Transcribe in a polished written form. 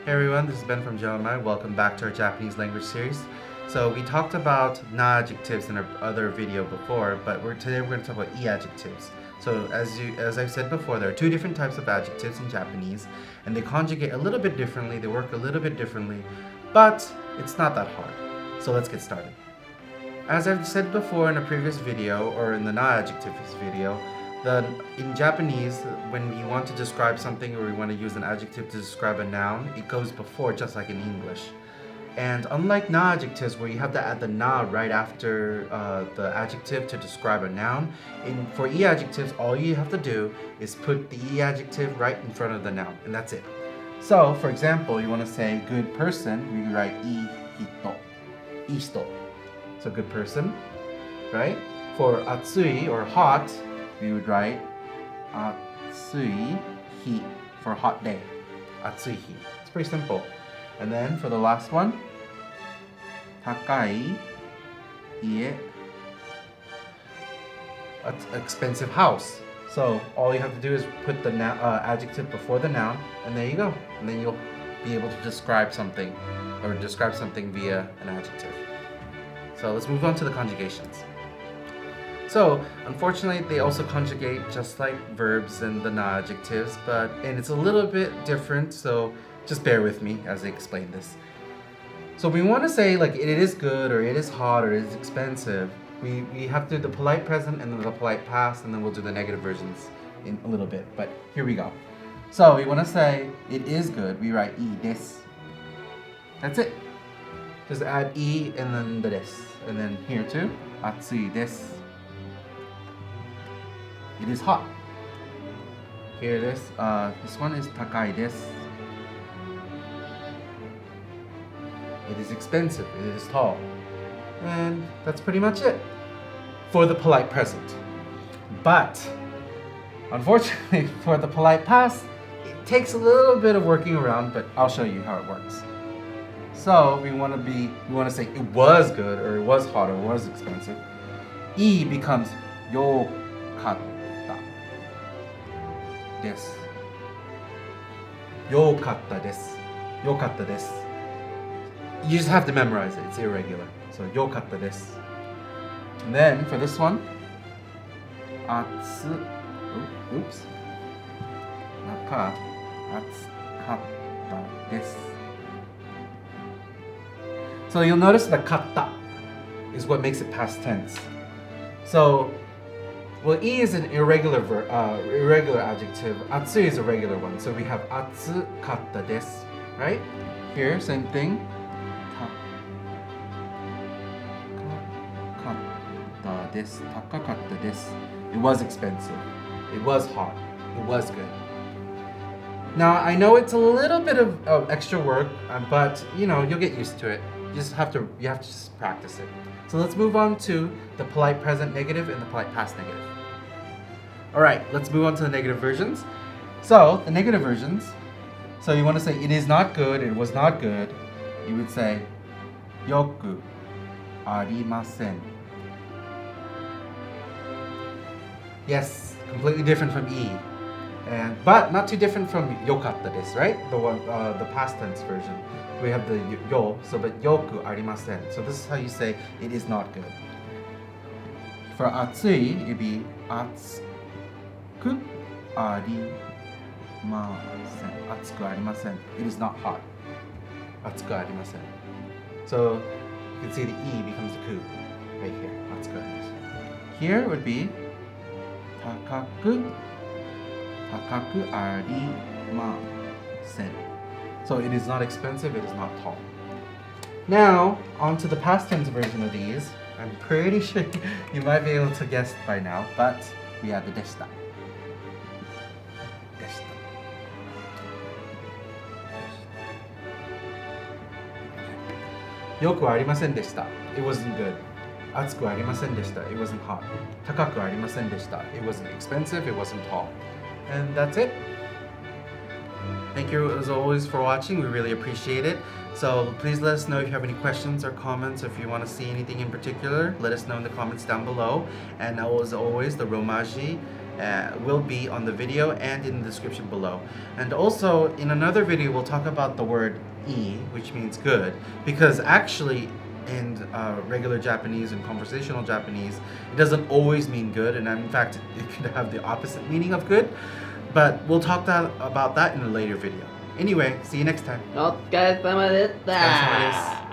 Hey everyone, this is Ben from Jeremiah. Welcome back to our Japanese language series. So we talked about na-adjectives in our other video before, but today we're going to talk about e-adjectives. So as I've said before, there are two different types of adjectives in Japanese, and they conjugate a little bit differently, they work a little bit differently, but it's not that hard. So let's get started. As I've said before in a previous video, or in the na-adjectives video, in Japanese, when we want to describe something or we want to use an adjective to describe a noun, it goes before, just like in English. And unlike na-adjectives, where you have to add the na right after the adjective to describe a noun, for e-adjectives, all you have to do is put the e-adjective right in front of the noun, and that's it. So, for example, you want to say good person, we write i-hito, i-hito. So good person, right? For atsui, or hot, we would write Atsui hi for hot day. Atsui hi. It's pretty simple. And then for the last one, takai ie, expensive house. So all you have to do is put the adjective before the noun, and there you go. And then you'll be able to describe something, or describe something via an adjective. So let's move on to the conjugations. So, unfortunately, they also conjugate just like verbs and the na-adjectives, and it's a little bit different, so just bear with me as I explain this. So we want to say like it is good, or it is hot, or it is expensive. We have to do the polite present and then the polite past, and then we'll do the negative versions in a little bit, but here we go. So we want to say it is good, we write i desu. That's it. Just add i and then the desu. And then here too, atsui desu. It is hot. Here this one is takai desu. It is expensive, it is tall. And that's pretty much it for the polite present. But unfortunately for the polite past, it takes a little bit of working around, but I'll show you how it works. So we want to say it was good, or it was hot, or it was expensive. I becomes yokatta desu. Yokatta desu. Yokatta desu. You just have to memorize it. It's irregular. So yokatta desu. And then for this one, oops. Atsukatta desu. So you'll notice the katta is what makes it past tense. So, well, i is an irregular adjective. Atsui is a regular one. So we have atsukatta desu, right? Here, same thing. Takakatta desu. Takakatta desu. It was expensive. It was hot. It was good. Now, I know it's a little bit of extra work, but you'll get used to it. You have to just practice it. So let's move on to the polite present negative and the polite past negative. Alright, let's move on to the negative versions. So, the negative versions, so you want to say it is not good, it was not good. You would say yoku arimasen. Yes, completely different from i. But not too different from yokatta desu, right? The past tense version. We have the yo, but yoku arimasen. So this is how you say it is not good. For atsui, it'd be atsuku arimasen. Atsuku arimasen. It is not hot. Atsuku arimasen. So you can see the e becomes the ku right here. Atsuku arimasen. Here would be takaku arimasen. So it is not expensive, it is not tall. Now, on to the past tense version of these. I'm pretty sure you might be able to guess by now, but we have the deshita. Deshita. Yoku arimasen deshita. It wasn't good. Atsuku arimasen deshita. It wasn't hot. Takaku arimasen deshita. It wasn't expensive, it wasn't tall. And that's it. Thank you as always for watching. We really appreciate it. So please let us know if you have any questions or comments. If you want to see anything in particular, let us know in the comments down below. And as always, the Romaji will be on the video and in the description below. And also, in another video, we'll talk about the word "i," which means good, because actually, in regular Japanese and conversational Japanese, it doesn't always mean good, and in fact, it could have the opposite meaning of good. But we'll talk about that in a later video. Anyway, see you next time. お疲れ様でしお疲れ様でたす。